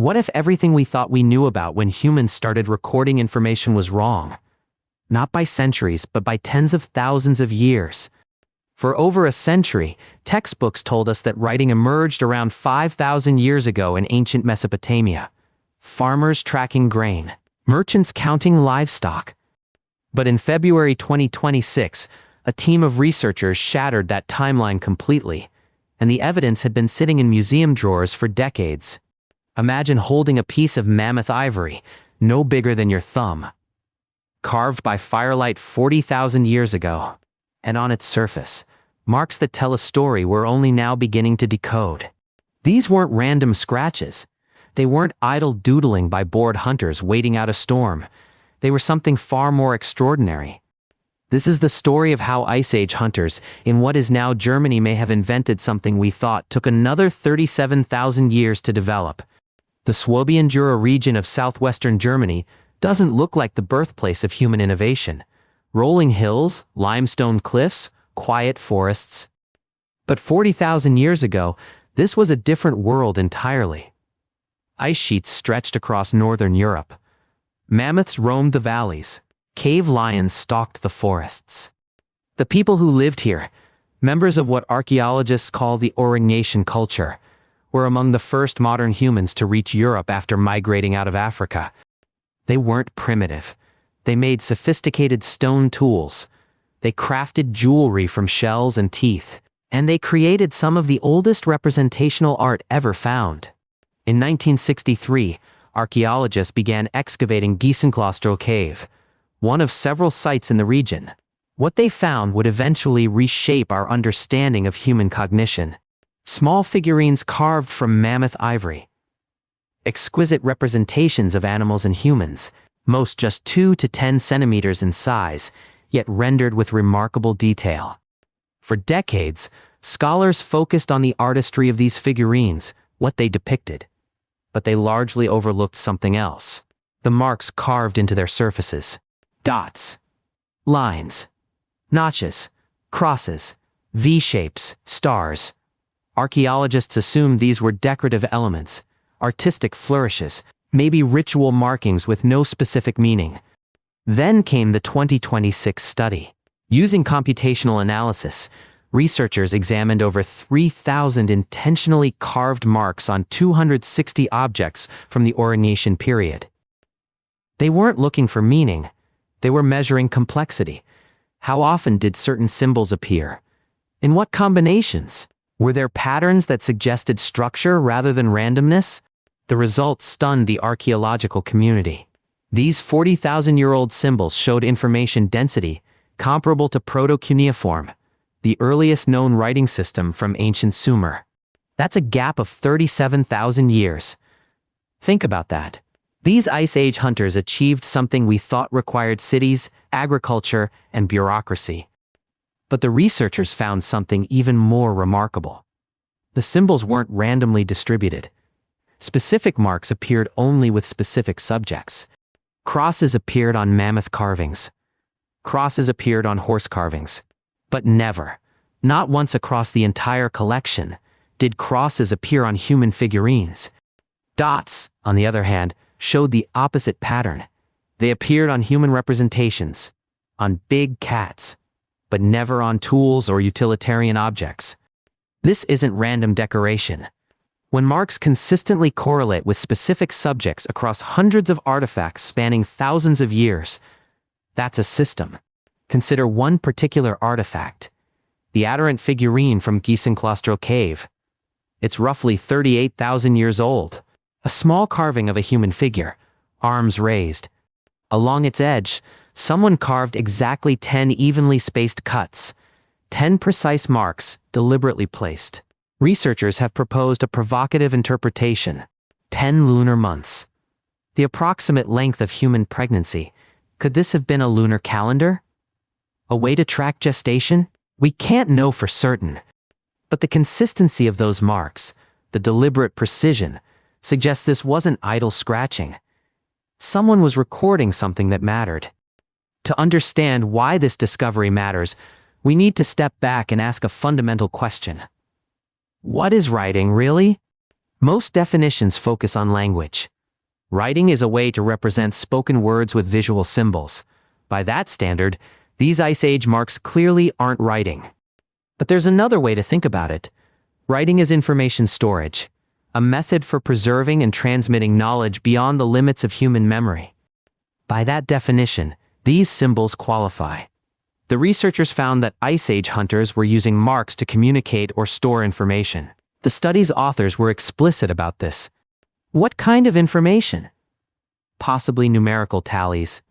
What if everything we thought we knew about when humans started recording information was wrong? Not by centuries, but by tens of thousands of years. For over a century, textbooks told us that writing emerged around 5,000 years ago in ancient Mesopotamia. Farmers tracking grain, merchants counting livestock. But in February 2026, a team of researchers shattered that timeline completely, and the evidence had been sitting in museum drawers for decades. Imagine holding a piece of mammoth ivory, no bigger than your thumb, carved by firelight 40,000 years ago, and on its surface, marks that tell a story we're only now beginning to decode. These weren't random scratches. They weren't idle doodling by bored hunters waiting out a storm. They were something far more extraordinary. This is the story of how Ice Age hunters in what is now Germany may have invented something we thought took another 37,000 years to develop. The Swabian Jura region of southwestern Germany doesn't look like the birthplace of human innovation. Rolling hills, limestone cliffs, quiet forests. But 40,000 years ago, this was a different world entirely. Ice sheets stretched across northern Europe. Mammoths roamed the valleys. Cave lions stalked the forests. The people who lived here, members of what archaeologists call the Aurignacian culture, were among the first modern humans to reach Europe after migrating out of Africa. They weren't primitive. They made sophisticated stone tools. They crafted jewelry from shells and teeth. And they created some of the oldest representational art ever found. In 1963, archaeologists began excavating Geissenklösterle Cave, one of several sites in the region. What they found would eventually reshape our understanding of human cognition. Small figurines carved from mammoth ivory. Exquisite representations of animals and humans, most just 2 to 10 centimeters in size, yet rendered with remarkable detail. For decades, scholars focused on the artistry of these figurines, what they depicted. But they largely overlooked something else: the marks carved into their surfaces. Dots, lines, notches, crosses, V-shapes, stars. Archaeologists assumed these were decorative elements, artistic flourishes, maybe ritual markings with no specific meaning. Then came the 2026 study. Using computational analysis, researchers examined over 3,000 intentionally carved marks on 260 objects from the Aurignacian-period. They weren't looking for meaning. They were measuring complexity. How often did certain symbols appear? In what combinations? Were there patterns that suggested structure rather than randomness? The results stunned the archaeological community. These 40,000-year-old symbols showed information density comparable to proto-cuneiform, the earliest known writing system from ancient Sumer. That's a gap of 37,000 years. Think about that. These Ice Age hunters achieved something we thought required cities, agriculture, and bureaucracy. But the researchers found something even more remarkable. The symbols weren't randomly distributed. Specific marks appeared only with specific subjects. Crosses appeared on mammoth carvings. Crosses appeared on horse carvings. But never, not once across the entire collection, did crosses appear on human figurines. Dots, on the other hand, showed the opposite pattern. They appeared on human representations, on big cats, but never on tools or utilitarian objects. This isn't random decoration. When marks consistently correlate with specific subjects across hundreds of artifacts spanning thousands of years, that's a system. Consider one particular artifact, the Adorant figurine from Geissenklösterle Cave. It's roughly 38,000 years old, a small carving of a human figure, arms raised. Along its edge, someone carved exactly 10 evenly spaced cuts, 10 precise marks deliberately placed. Researchers have proposed a provocative interpretation: 10 lunar months. The approximate length of human pregnancy. Could this have been a lunar calendar? A way to track gestation? We can't know for certain. But the consistency of those marks, the deliberate precision, suggests this wasn't idle scratching. Someone was recording something that mattered. To understand why this discovery matters, we need to step back and ask a fundamental question. What is writing, really? Most definitions focus on language. Writing is a way to represent spoken words with visual symbols. By that standard, these Ice Age marks clearly aren't writing. But there's another way to think about it. Writing is information storage, a method for preserving and transmitting knowledge beyond the limits of human memory. By that definition, these symbols qualify. The researchers found that Ice Age hunters were using marks to communicate or store information. The study's authors were explicit about this. What kind of information? Possibly numerical tallies,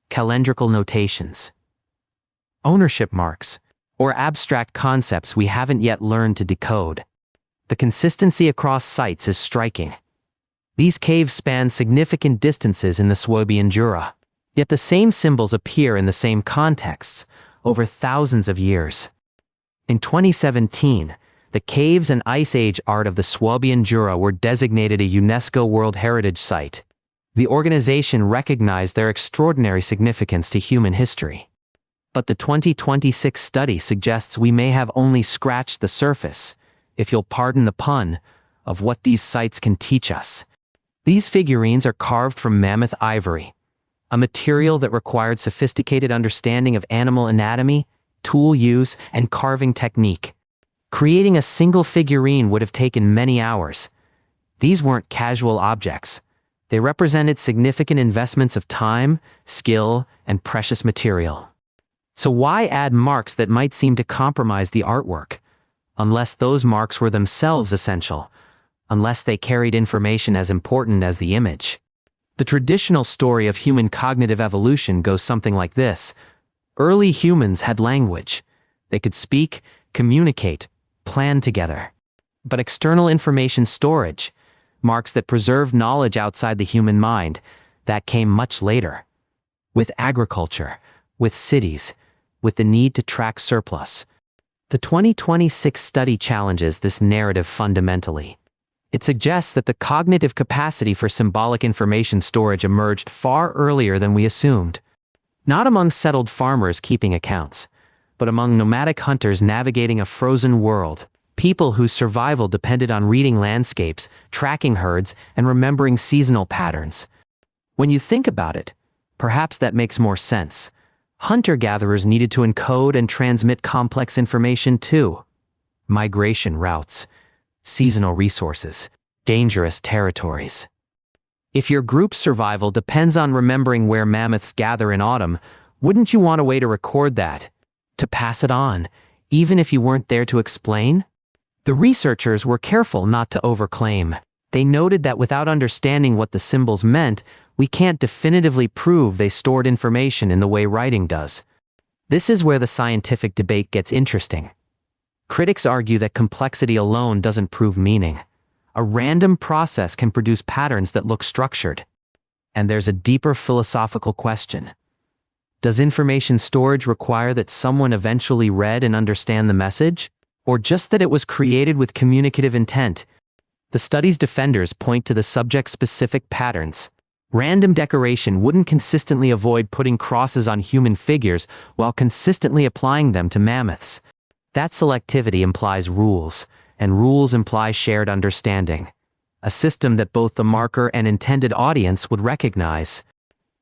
calendrical notations, ownership marks, or abstract concepts we haven't yet learned to decode. The consistency across sites is striking. These caves span significant distances in the Swabian Jura, yet the same symbols appear in the same contexts over thousands of years. In 2017, the caves and Ice Age art of the Swabian Jura were designated a UNESCO World Heritage Site. The organization recognized their extraordinary significance to human history. But the 2026 study suggests we may have only scratched the surface, if you'll pardon the pun, of what these sites can teach us. These figurines are carved from mammoth ivory, a material that required sophisticated understanding of animal anatomy, tool use, and carving technique. Creating a single figurine would have taken many hours. These weren't casual objects. They represented significant investments of time, skill, and precious material. So why add marks that might seem to compromise the artwork? Unless those marks were themselves essential, unless they carried information as important as the image. The traditional story of human cognitive evolution goes something like this. Early humans had language. They could speak, communicate, plan together. But external information storage, marks that preserve knowledge outside the human mind, that came much later. With agriculture, with cities, with the need to track surplus. The 2026 study challenges this narrative fundamentally. It suggests that the cognitive capacity for symbolic information storage emerged far earlier than we assumed. Not among settled farmers keeping accounts, but among nomadic hunters navigating a frozen world, people whose survival depended on reading landscapes, tracking herds, and remembering seasonal patterns. When you think about it, perhaps that makes more sense. Hunter-gatherers needed to encode and transmit complex information too. Migration routes, seasonal resources, dangerous territories. If your group's survival depends on remembering where mammoths gather in autumn, wouldn't you want a way to record that? To pass it on, even if you weren't there to explain? The researchers were careful not to overclaim. They noted that without understanding what the symbols meant, we can't definitively prove they stored information in the way writing does. This is where the scientific debate gets interesting. Critics argue that complexity alone doesn't prove meaning. A random process can produce patterns that look structured. And there's a deeper philosophical question. Does information storage require that someone eventually read and understand the message? Or just that it was created with communicative intent? The study's defenders point to the subject-specific patterns. Random decoration wouldn't consistently avoid putting crosses on human figures while consistently applying them to mammoths. That selectivity implies rules, and rules imply shared understanding. A system that both the marker and intended audience would recognize.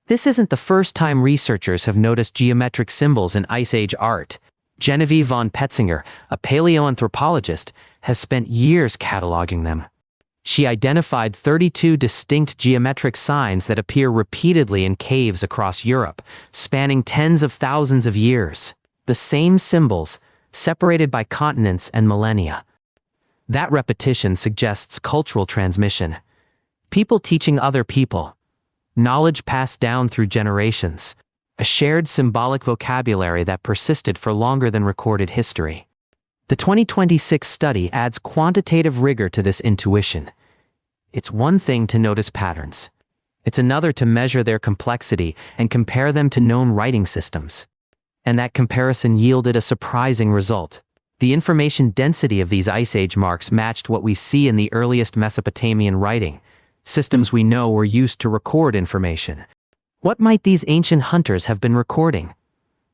This isn't the first time researchers have noticed geometric symbols in Ice Age art. Genevieve von Petzinger, a paleoanthropologist, has spent years cataloging them. She identified 32 distinct geometric signs that appear repeatedly in caves across Europe, spanning tens of thousands of years. The same symbols, separated by continents and millennia. That repetition suggests cultural transmission. People teaching other people. Knowledge passed down through generations. A shared symbolic vocabulary that persisted for longer than recorded history. The 2026 study adds quantitative rigor to this intuition. It's one thing to notice patterns. It's another to measure their complexity and compare them to known writing systems. And that comparison yielded a surprising result. The information density of these Ice Age marks matched what we see in the earliest Mesopotamian writing, systems we know were used to record information. What might these ancient hunters have been recording?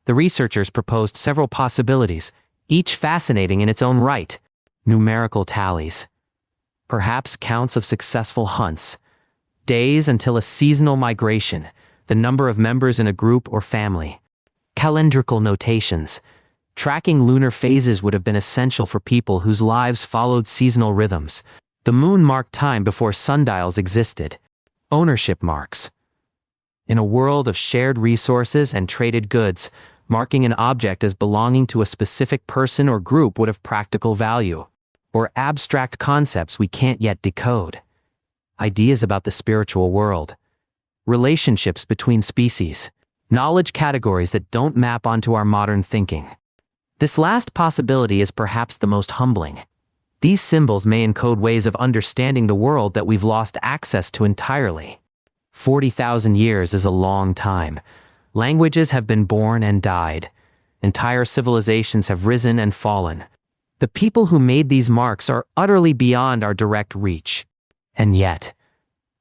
The researchers proposed several possibilities, each fascinating in its own right. Numerical tallies. Perhaps counts of successful hunts, days until a seasonal migration, the number of members in a group or family. Calendrical notations. Tracking lunar phases would have been essential for people whose lives followed seasonal rhythms. The moon marked time before sundials existed. Ownership marks. In a world of shared resources and traded goods, marking an object as belonging to a specific person or group would have practical value, or abstract concepts we can't yet decode. Ideas about the spiritual world. Relationships between species. Knowledge categories that don't map onto our modern thinking. This last possibility is perhaps the most humbling. These symbols may encode ways of understanding the world that we've lost access to entirely. 40,000 years is a long time. Languages have been born and died. Entire civilizations have risen and fallen. The people who made these marks are utterly beyond our direct reach. And yet,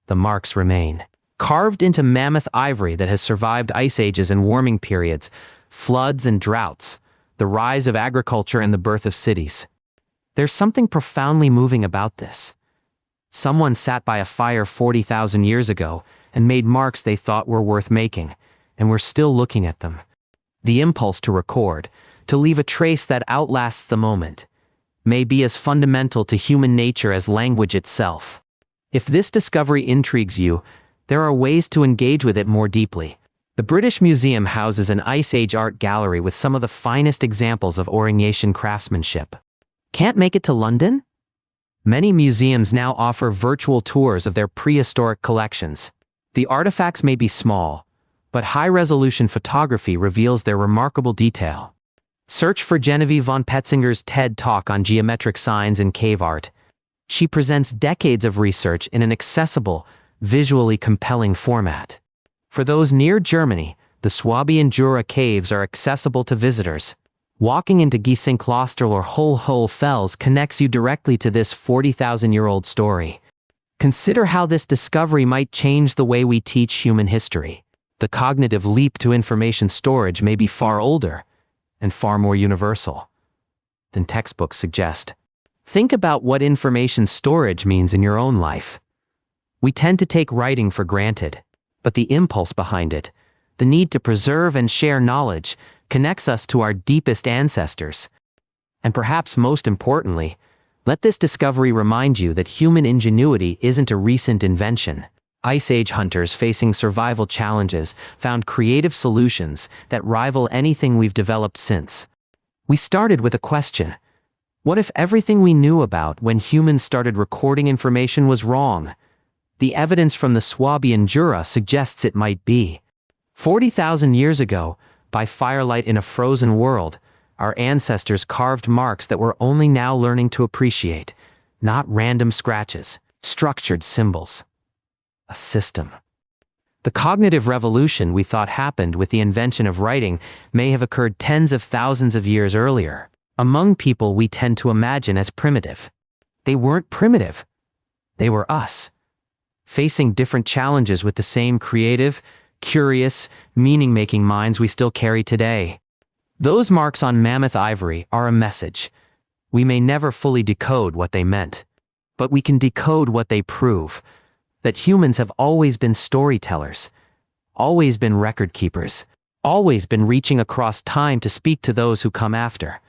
the marks remain. Carved into mammoth ivory that has survived ice ages and warming periods, floods and droughts, the rise of agriculture and the birth of cities. There's something profoundly moving about this. Someone sat by a fire 40,000 years ago and made marks they thought were worth making, and we're still looking at them. The impulse to record, to leave a trace that outlasts the moment, may be as fundamental to human nature as language itself. If this discovery intrigues you, there are ways to engage with it more deeply. The British Museum houses an Ice Age art gallery with some of the finest examples of Aurignacian craftsmanship. Can't make it to London? Many museums now offer virtual tours of their prehistoric collections. The artifacts may be small, but high-resolution photography reveals their remarkable detail. Search for Genevieve von Petzinger's TED Talk on geometric signs in cave art. She presents decades of research in an accessible, visually compelling format. For those near Germany, the Swabian Jura caves are accessible to visitors. Walking into Geissenklösterle or Hohl Fells connects you directly to this 40,000-year-old story. Consider how this discovery might change the way we teach human history. The cognitive leap to information storage may be far older and far more universal than textbooks suggest. Think about what information storage means in your own life. We tend to take writing for granted, but the impulse behind it, the need to preserve and share knowledge, connects us to our deepest ancestors. And perhaps most importantly, let this discovery remind you that human ingenuity isn't a recent invention. Ice Age hunters facing survival challenges found creative solutions that rival anything we've developed since. We started with a question. What if everything we knew about when humans started recording information was wrong? The evidence from the Swabian Jura suggests it might be. 40,000 years ago, by firelight in a frozen world, our ancestors carved marks that we're only now learning to appreciate, not random scratches, structured symbols. A system. The cognitive revolution we thought happened with the invention of writing may have occurred tens of thousands of years earlier, among people we tend to imagine as primitive. They weren't primitive. They were us, facing different challenges with the same creative, curious, meaning-making minds we still carry today. Those marks on mammoth ivory are a message. We may never fully decode what they meant, but we can decode what they prove. That humans have always been storytellers, always been record keepers, always been reaching across time to speak to those who come after.